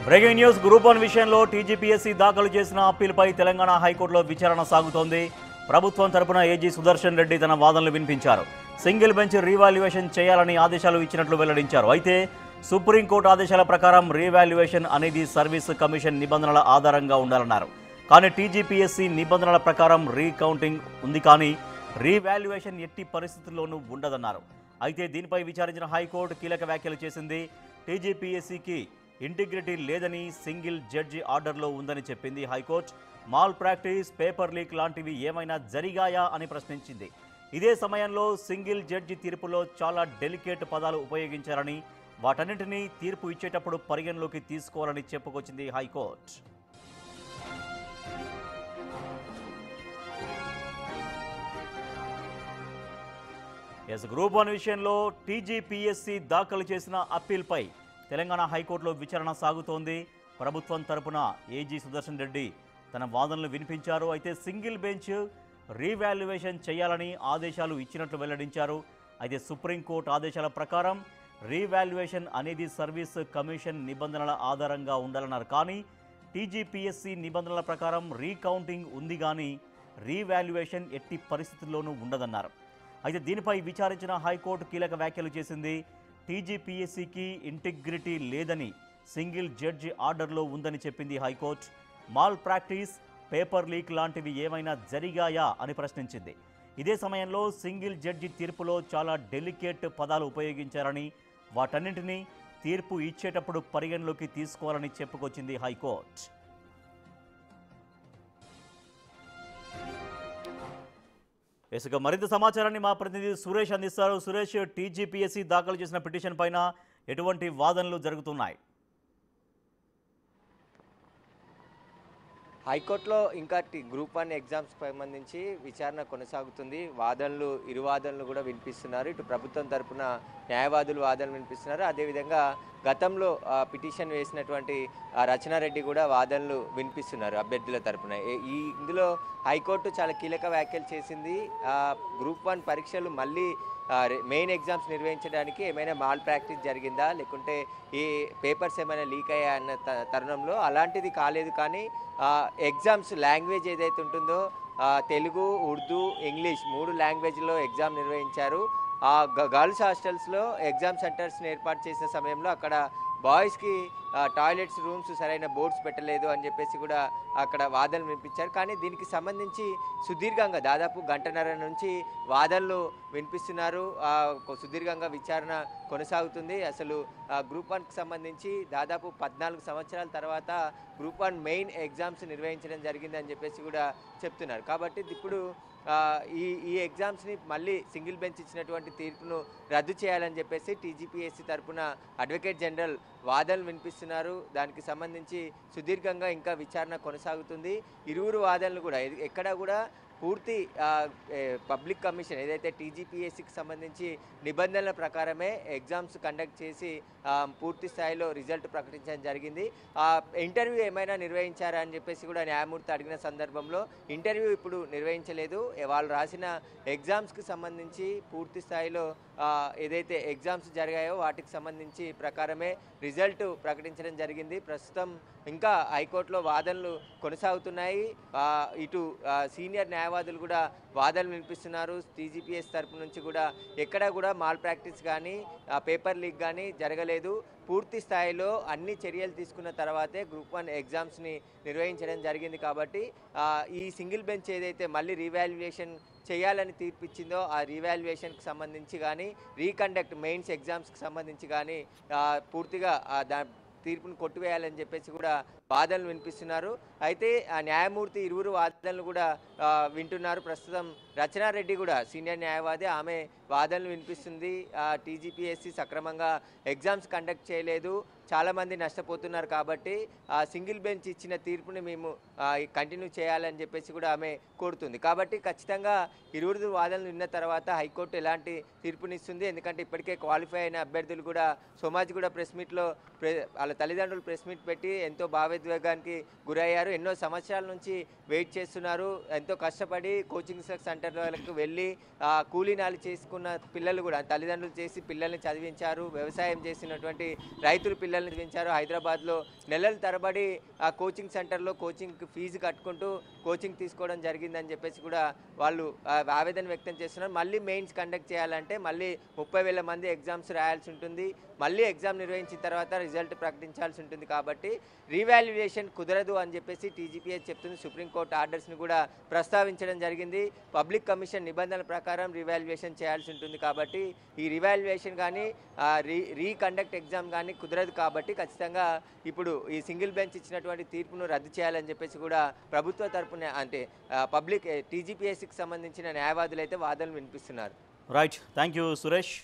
Breaking news group 1 విషయంలో TGPSC దాఖలు చేసిన అప్పీల్పై తెలంగాణ హైకోర్టులో విచారణ సాగుతోంది. ప్రభుత్వం తరపున ఏజీ సుదర్శన్ రెడ్డి తన వాదనలు వినిపించారు. సింగిల్ బెంచ్ రీవాల్యుయేషన్ చేయాలని ఆదేశాలు ఇచ్చినట్లు వెల్లడించారు. అయితే సుప్రీంకోర్టు ఆదేశాల ప్రకారం రీవాల్యుయేషన్ అనేది సర్వీస్ కమిషన్ నిబంధనల ఆధారంగా ఉండాలన్నారు. కానీ టీజీపీఎస్సీ నిబంధనల ప్రకారం రీకౌంటింగ్ ఉంది, కానీ రీవాల్యుయేషన్ ఎట్టి పరిస్థితుల్లోనూ ఉండదన్నారు. అయితే దీనిపై విచారించిన హైకోర్టు కీలక వ్యాఖ్యలు చేసింది. టీజీపీఎస్సీకి ఇంటిగ్రిటీ లేదని సింగిల్ జడ్జి ఆర్డర్లో ఉందని చెప్పింది high court. Mall practice, paper leak లాంటివి ఏమైనా జరిగాయా అని ప్రశ్నించింది. ఇదే సమయంలో సింగిల్ జడ్జి తీర్పులో చాలా డెలికేట్ పదాలు ఉపయోగించారని, వాటన్నింటినీ తీర్పు ఇచ్చేటప్పుడు పరిగణలోకి తీసుకోవాలని చెప్పుకొచ్చింది హైకోర్టు. గ్రూప్ 1 విషయంలో టీజీపీఎస్సీ దాఖలు చేసిన అప్పీల్పై తెలంగాణ హైకోర్టులో విచారణ సాగుతోంది. ప్రభుత్వం తరపున ఏజీ సుదర్శన్ రెడ్డి తన వాదనలు వినిపించారు. అయితే సింగిల్ బెంచ్ రీవాల్యుయేషన్ చేయాలని ఆదేశాలు ఇచ్చినట్లు వెల్లడించారు. అయితే సుప్రీంకోర్టు ఆదేశాల ప్రకారం రీవాల్యుయేషన్ అనేది సర్వీస్ కమిషన్ నిబంధనల ఆధారంగా ఉండాలన్నారు. కానీ టీజీపీఎస్సీ నిబంధనల ప్రకారం రీకౌంటింగ్ ఉంది, కానీ రీవాల్యుయేషన్ ఎట్టి పరిస్థితుల్లోనూ ఉండదన్నారు. అయితే దీనిపై విచారించిన హైకోర్టు కీలక వ్యాఖ్యలు చేసింది. టీజీపీఎస్సీకి ఇంటిగ్రిటీ లేదని సింగిల్ జడ్జి ఆర్డర్లో ఉందని చెప్పింది high court. Mall practice, paper leak లాంటివి ఏమైనా జరిగాయా అని ప్రశ్నించింది. ఇదే సమయంలో సింగిల్ జడ్జి తీర్పులో చాలా డెలికేట్ పదాలు ఉపయోగించారని, వాటన్నింటినీ తీర్పు ఇచ్చేటప్పుడు పరిగణలోకి తీసుకోవాలని చెప్పుకొచ్చింది హైకోర్టు. ఇసుక మరింత సమాచారాన్ని మా ప్రతినిధి సురేష్ అందిస్తారు. సురేష్, టీజీపీఎస్సీ దాఖలు చేసిన పిటిషన్ పైన ఎటువంటి వాదనలు జరుగుతున్నాయి? హైకోర్టులో ఇంకా గ్రూప్ 1 ఎగ్జామ్స్ సంబంధించి విచారణ కొనసాగుతుంది. ఇరు వాదనలు కూడా వినిపిస్తున్నారు. ఇటు ప్రభుత్వం తరపున న్యాయవాదులు వాదనలు వినిపిస్తున్నారు. అదేవిధంగా గతంలో పిటిషన్ వేసినటువంటి రచనారెడ్డి కూడా వాదనలు వినిపిస్తున్నారు అభ్యర్థుల తరపున. ఇందులో హైకోర్టు చాలా కీలక వ్యాఖ్యలు చేసింది. గ్రూప్ 1 పరీక్షలు మళ్ళీ మెయిన్ ఎగ్జామ్స్ నిర్వహించడానికి ఏమైనా మాల్ ప్రాక్టీస్ జరిగిందా, లేకుంటే ఈ పేపర్స్ ఏమైనా లీక్ అయ్యా అన్న తరుణంలో అలాంటిది కాలేదు. కానీ ఎగ్జామ్స్ లాంగ్వేజ్ ఏదైతే ఉంటుందో తెలుగు, ఉర్దూ, ఇంగ్లీష్ 3 లాంగ్వేజ్లో ఎగ్జామ్ నిర్వహించారు. గర్ల్స్ హాస్టల్స్లో ఎగ్జామ్ సెంటర్స్ని ఏర్పాటు చేసిన సమయంలో అక్కడ బాయ్స్కి టాయిలెట్స్, రూమ్స్ సరైన బోర్డ్స్ పెట్టలేదు అని చెప్పేసి కూడా అక్కడ వాదనలు వినిపించారు. కానీ దీనికి సంబంధించి సుదీర్ఘంగా దాదాపు గంటన్నర నుంచి వాదనలు వినిపిస్తున్నారు. సుదీర్ఘంగా విచారణ కొనసాగుతుంది. అసలు గ్రూప్ 1కి సంబంధించి దాదాపు 14 సంవత్సరాల తర్వాత గ్రూప్ 1 మెయిన్ ఎగ్జామ్స్ నిర్వహించడం జరిగిందని చెప్పేసి కూడా చెప్తున్నారు. కాబట్టి ఇప్పుడు ఈ ఎగ్జామ్స్ని మళ్ళీ సింగిల్ బెంచ్ ఇచ్చినటువంటి తీర్పును రద్దు చేయాలని చెప్పేసి టీజీపీఎస్సీ తరపున అడ్వకేట్ జనరల్ వాదనలు వినిపిస్తున్నారు. దానికి సంబంధించి సుదీర్ఘంగా ఇంకా విచారణ కొనసాగుతుంది. ఇరువురు వాదనలు కూడా ఎక్కడా కూడా పూర్తి పబ్లిక్ కమిషన్ ఏదైతే టీజీపీఎస్సీకి సంబంధించి నిబంధనల ప్రకారమే ఎగ్జామ్స్ కండక్ట్ చేసి పూర్తి స్థాయిలో రిజల్ట్ ప్రకటించడం జరిగింది. ఇంటర్వ్యూ ఏమైనా నిర్వహించారా అని చెప్పేసి కూడా న్యాయమూర్తి అడిగిన సందర్భంలో ఇంటర్వ్యూ ఇప్పుడు నిర్వహించలేదు. వాళ్ళు రాసిన ఎగ్జామ్స్కి సంబంధించి పూర్తి స్థాయిలో ఏదైతే ఎగ్జామ్స్ జరిగాయో వాటికి సంబంధించి ప్రకారమే రిజల్ట్ ప్రకటించడం జరిగింది. ప్రస్తుతం ఇంకా హైకోర్టులో వాదనలు కొనసాగుతున్నాయి. ఇటు సీనియర్ న్యాయవాదులు కూడా వాదనలు వినిపిస్తున్నారు. టీజీపీఎస్ తరపు నుంచి కూడా ఎక్కడా కూడా మాల్ ప్రాక్టీస్ కానీ పేపర్ లీక్ కానీ జరగలేదు. పూర్తి స్థాయిలో అన్ని చర్యలు తీసుకున్న తర్వాతే గ్రూప్ 1 ఎగ్జామ్స్ని నిర్వహించడం జరిగింది. కాబట్టి ఈ సింగిల్ బెంచ్ ఏదైతే మళ్ళీ రీవాల్యుయేషన్ చేయాలని తీర్పిచ్చిందో ఆ రీవాల్యుయేషన్కి సంబంధించి కానీ రీకండక్ట్ మెయిన్స్ ఎగ్జామ్స్కి సంబంధించి కానీ పూర్తిగా తీర్పును కొట్టివేయాలని చెప్పేసి కూడా వాదనలు వినిపిస్తున్నారు. అయితే న్యాయమూర్తి ఇరువురు వాదనలు కూడా వింటున్నారు. ప్రస్తుతం రచనారెడ్డి కూడా సీనియర్ న్యాయవాది, ఆమె వాదనలు వినిపిస్తుంది. టీజీపీఎస్సీ సక్రమంగా ఎగ్జామ్స్ కండక్ట్ చేయలేదు, చాలామంది నష్టపోతున్నారు, కాబట్టి సింగిల్ బెంచ్ ఇచ్చిన తీర్పుని మేము కంటిన్యూ చేయాలని చెప్పేసి కూడా ఆమె కోరుతుంది. కాబట్టి ఖచ్చితంగా ఇరువురు వాదనలు విన్న తర్వాత హైకోర్టు ఎలాంటి తీర్పునిస్తుంది, ఎందుకంటే ఇప్పటికే క్వాలిఫై అయిన అభ్యర్థులు కూడా సోమాజిగూడ ప్రెస్ మీట్లో వాళ్ళ తల్లిదండ్రులు ప్రెస్ మీట్ పెట్టి ఎంతో భావోద్వేగానికి గురయ్యారు. ఎన్నో సంవత్సరాల నుంచి వెయిట్ చేస్తున్నారు. ఎంతో కష్టపడి కోచింగ్ సెంటర్లకు వెళ్ళి కూలీనాలు చేసుకుని చదువుకున్న పిల్లలు కూడా తల్లిదండ్రులు చేసి పిల్లల్ని చదివించారు, వ్యవసాయం చేసినటువంటి రైతులు పిల్లల్ని చదివించారు. హైదరాబాద్లో నెలల తరబడి ఆ కోచింగ్ సెంటర్లో కోచింగ్ ఫీజు కట్టుకుంటూ కోచింగ్ తీసుకోవడం జరిగిందని చెప్పేసి కూడా వాళ్ళు ఆవేదన వ్యక్తం చేస్తున్నారు. మళ్ళీ మెయిన్స్ కండక్ట్ చేయాలంటే మళ్ళీ 30,000 మంది ఎగ్జామ్స్ రాయాల్సి ఉంటుంది. మళ్ళీ ఎగ్జామ్ నిర్వహించిన తర్వాత రిజల్ట్ ప్రకటించాల్సి ఉంటుంది. కాబట్టి రీవాల్యుయేషన్ కుదరదు అని చెప్పేసి టీజీపీఎస్ చెప్తుంది. సుప్రీంకోర్టు ఆర్డర్స్ని కూడా ప్రస్తావించడం జరిగింది. పబ్లిక్ కమిషన్ నిబంధనల ప్రకారం రీవాల్యుయేషన్ చేయాల్సి ఉంటుంది. కాబట్టి ఈ రీవాల్యుయేషన్ కానీ రీకండక్ట్ ఎగ్జామ్ కానీ కుదరదు. కాబట్టి ఖచ్చితంగా ఇప్పుడు ఈ సింగిల్ బెంచ్ ఇచ్చినటువంటి తీర్పును రద్దు చేయాలని చెప్పేసి కూడా ప్రభుత్వ తరపున అంటే పబ్లిక్ టీజీపీఎస్సికి సంబంధించిన న్యాయవాదులు అయితే వాదనలు వినిపిస్తున్నారు. Right, thank you Suresh.